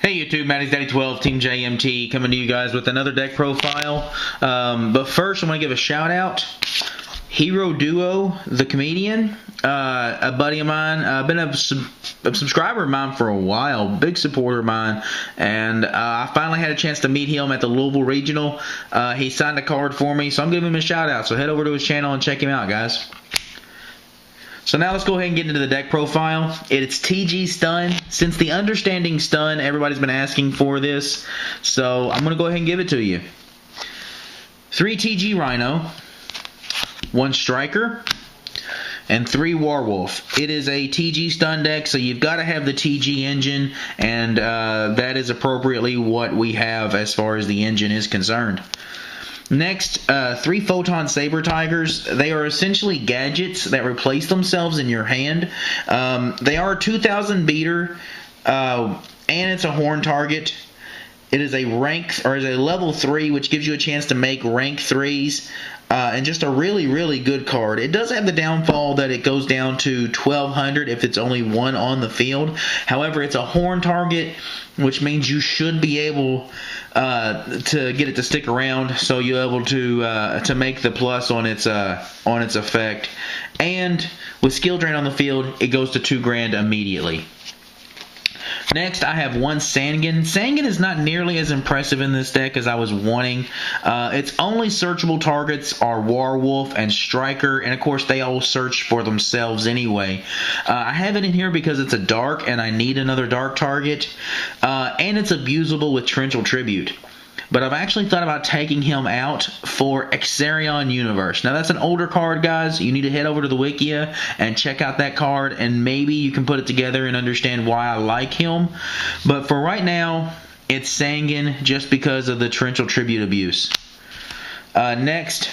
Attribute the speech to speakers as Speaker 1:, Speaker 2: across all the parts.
Speaker 1: Hey YouTube, Matty's Daddy 12, Team JMT, coming to you guys with another deck profile. But first, I want to give a shout out. YuGiOh, the comedian, a buddy of mine, been a subscriber of mine for a while, big supporter of mine, and I finally had a chance to meet him at the Louisville Regional. He signed a card for me, so I'm giving him a shout out. So head over to his channel and check him out, guys. So now let's go ahead and get into the deck profile. It's T.G.Stun. Since the Understanding Stun, everybody's been asking for this, so I'm going to go ahead and give it to you. 3 T.G. Rhino, 1 Striker, and 3 Warwolf. It is a T.G.Stun deck, so you've got to have the T.G. engine, and that is appropriately what we have as far as the engine is concerned. Next, 3 Photon Saber Tigers. They are essentially gadgets that replace themselves in your hand. They are a 2000 beater, and it's a horn target. It is a level 3, which gives you a chance to make rank 3s, and just a really, really good card. It does have the downfall that it goes down to 1200 if it's only 1 on the field. However, it's a horn target, which means you should be able to get it to stick around, so you're able to make the plus on its effect. And with skill drain on the field, it goes to 2 grand immediately. Next, I have 1 Sangan. Sangan is not nearly as impressive in this deck as I was wanting. Its only searchable targets are Warwolf and Striker, and of course they all search for themselves anyway. I have it in here because it's a dark and I need another dark target, and it's abusable with Torrential Tribute. But I've actually thought about taking him out for Exarion Universe. Now, that's an older card, guys. You need to head over to the YuGiOh and check out that card, and maybe you can put it together and understand why I like him. But for right now, it's Sangan just because of the Torrential Tribute abuse. Next,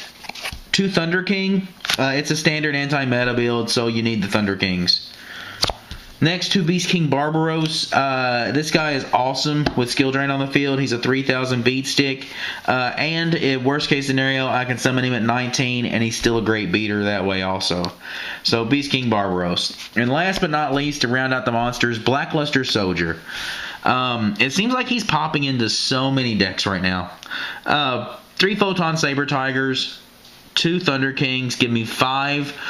Speaker 1: 2 Thunder King. It's a standard anti-meta build, so you need the Thunder Kings. Next, 2 Beast King Barbaros. This guy is awesome with skill drain on the field. He's a 3000 beat stick. And in worst case scenario, I can summon him at 19, and he's still a great beater that way also. So, Beast King Barbaros. And last but not least, to round out the monsters, Blackluster Soldier. It seems like he's popping into so many decks right now. 3 Photon Saber Tigers, 2 Thunder Kings, give me 5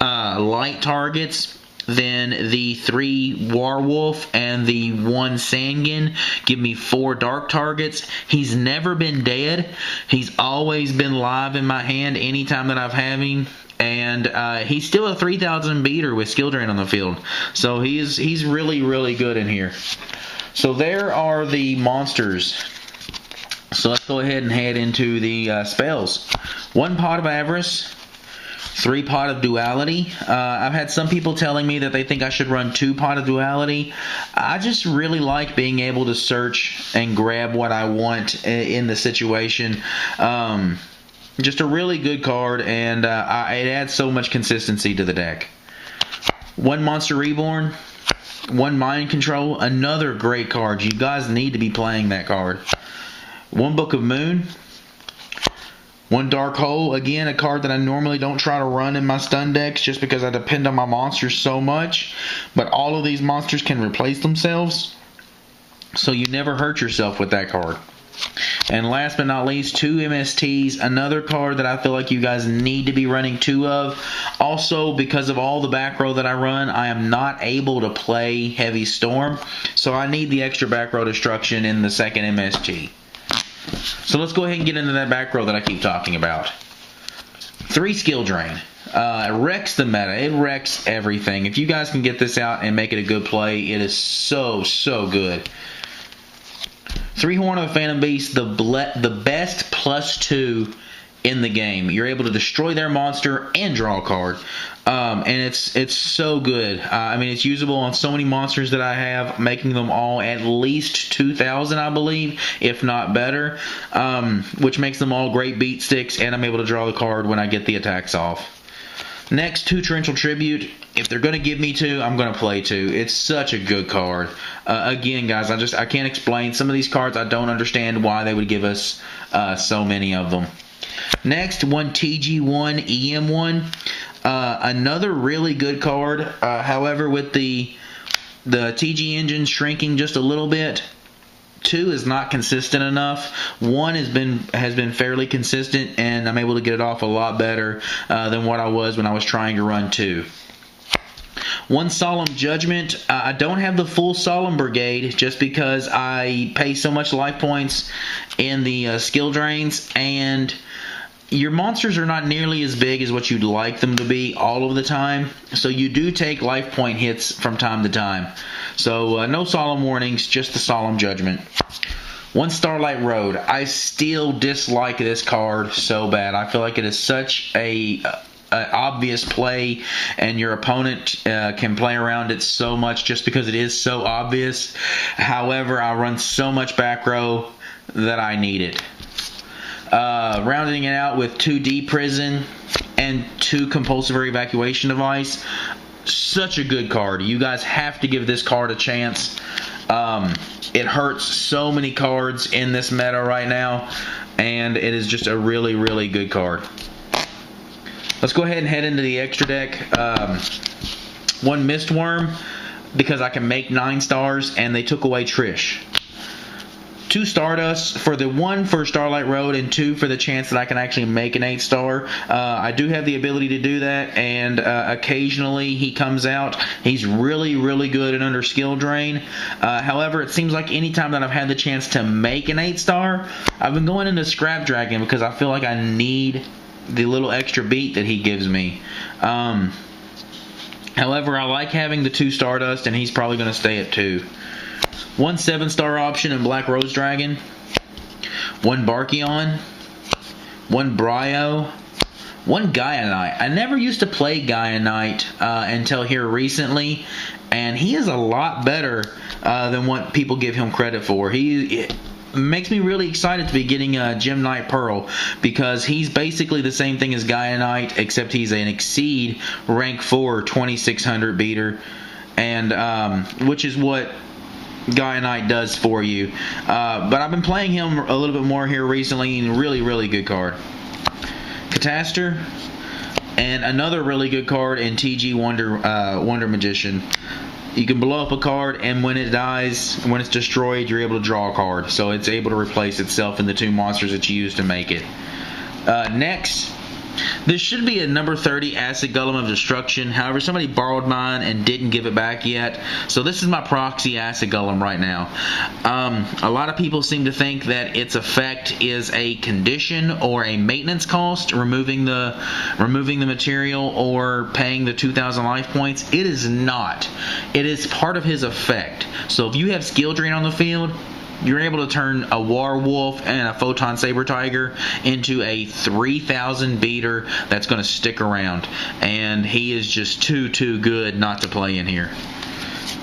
Speaker 1: light targets. Then the 3 Warwolf and the 1 Sangan give me 4 dark targets. He's never been dead. He's always been live in my hand anytime that I've had him. And he's still a 3000 beater with skill drain on the field. So he's really, really good in here. So there are the monsters. So let's go ahead and head into the spells. 1 Pot of Avarice. 3 Pot of Duality. I've had some people telling me that they think I should run 2 Pot of Duality. I just really like being able to search and grab what I want in the situation. Just a really good card, and it adds so much consistency to the deck. 1 Monster Reborn. 1 Mind Control. Another great card. You guys need to be playing that card. 1 Book of Moon. 1 Dark Hole, again, a card that I normally don't try to run in my stun decks just because I depend on my monsters so much. But all of these monsters can replace themselves, so you never hurt yourself with that card. And last but not least, 2 MSTs, another card that I feel like you guys need to be running 2 of. Also, because of all the back row that I run, I am not able to play Heavy Storm, so I need the extra back row destruction in the second MST. So let's go ahead and get into that back row that I keep talking about. 3 Skill Drain. It wrecks the meta. It wrecks everything. If you guys can get this out and make it a good play, it is so, so good. 3 Horn of the Phantom Beast, the best +2 in the game. You're able to destroy their monster and draw a card. And it's so good. I mean, it's usable on so many monsters that I have, making them all at least 2000, I believe, if not better, which makes them all great beat sticks, and I'm able to draw the card when I get the attacks off. Next, 2 Torrential Tribute. If they're going to give me 2, I'm going to play 2. It's such a good card. Again, guys, I can't explain. Some of these cards, I don't understand why they would give us so many of them. Next, 1 TG1 EM1. Another really good card. However, with the TG engine shrinking just a little bit, 2 is not consistent enough. 1 has been fairly consistent, and I'm able to get it off a lot better than what I was when I was trying to run 2. 1 Solemn Judgment. I don't have the full Solemn Brigade just because I pay so much life points in the skill drains, and your monsters are not nearly as big as what you'd like them to be all of the time, so you do take life point hits from time to time. So no Solemn Warnings, just the Solemn Judgment. 1 Starlight Road. I still dislike this card so bad. I feel like it is such a obvious play, and your opponent can play around it so much just because it is so obvious. However, I run so much back row that I need it. Rounding it out with 2 D Prison and 2 Compulsory Evacuation Device. Such a good card. You guys have to give this card a chance. It hurts so many cards in this meta right now, and it is just a really, really good card. Let's go ahead and head into the extra deck. 1 Mistworm, because I can make 9 stars, and they took away Trish. 2 Stardust for the 1 for Starlight Road, and 2 for the chance that I can actually make an 8 star. I do have the ability to do that, and occasionally he comes out. He's really, really good at under skill drain. However, it seems like any time that I've had the chance to make an 8 star, I've been going into Scrap Dragon because I feel like I need the little extra beat that he gives me. However, I like having the 2 Stardust, and he's probably going to stay at 2. 1 7-star option in Black Rose Dragon. 1 Barkion. 1 Bryo. 1 Gaia Knight. I never used to play Gaia Knight until here recently, and he is a lot better than what people give him credit for. It makes me really excited to be getting Gem Knight Pearl, because he's basically the same thing as Gaia Knight, except he's an Exceed rank 4 2600 beater, and which is what Gaia Knight does for you. But I've been playing him a little bit more here recently, and really, really good card. Cataster, and another really good card in TG Wonder Magician. You can blow up a card, and when it dies, when it's destroyed, you're able to draw a card. So it's able to replace itself in the 2 monsters that you use to make it. Next, this should be a number 30 Acid Golem of Destruction. However, somebody borrowed mine and didn't give it back yet. So this is my proxy Acid Golem right now. A lot of people seem to think that its effect is a condition or a maintenance cost, removing the material or paying the 2,000 life points. It is not. It is part of his effect. So if you have Skill Drain on the field, you're able to turn a Warwolf and a Photon Saber Tiger into a 3,000 beater that's going to stick around. And he is just too good not to play in here.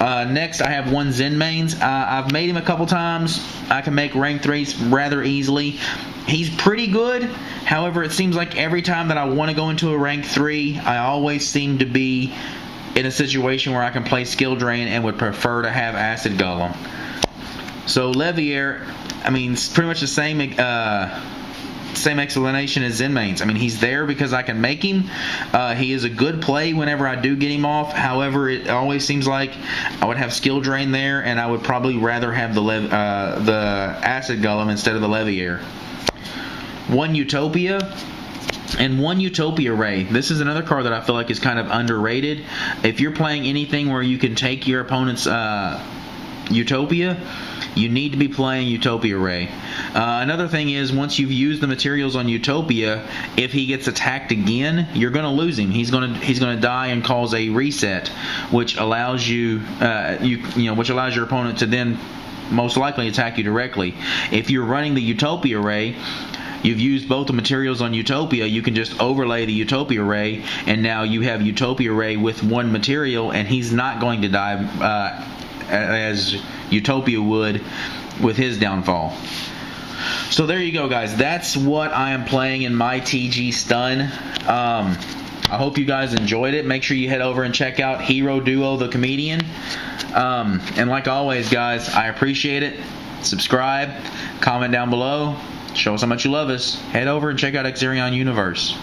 Speaker 1: Next, I have 1 Zen Mains. I've made him a couple times. I can make rank 3s rather easily. He's pretty good. However, it seems like every time that I want to go into a rank 3, I always seem to be in a situation where I can play Skill Drain and would prefer to have Acid Golem. So Levier, I mean, it's pretty much the same explanation as Zen Mains. I mean, he's there because I can make him. He is a good play whenever I do get him off. However, it always seems like I would have Skill Drain there, and I would probably rather have the Acid Golem instead of the Levier. 1 Utopia. And 1 Utopia Ray. This is another card that I feel like is kind of underrated. If you're playing anything where you can take your opponent's Utopia, you need to be playing Utopia Ray. Another thing is, once you've used the materials on Utopia, if he gets attacked again, you're going to lose him. He's going to die and cause a reset, which allows which allows your opponent to then most likely attack you directly. If you're running the Utopia Ray, you've used both the materials on Utopia, you can just overlay the Utopia Ray, and now you have Utopia Ray with 1 material, and he's not going to die as Utopia would with his downfall. So there you go, guys. That's what I am playing in my T.G.Stun. I hope you guys enjoyed it. Make sure you head over and check out YuGiOh the Comedian. And like always, guys, I appreciate it. Subscribe, comment down below, show us how much you love us. Head over and check out Xerion Universe.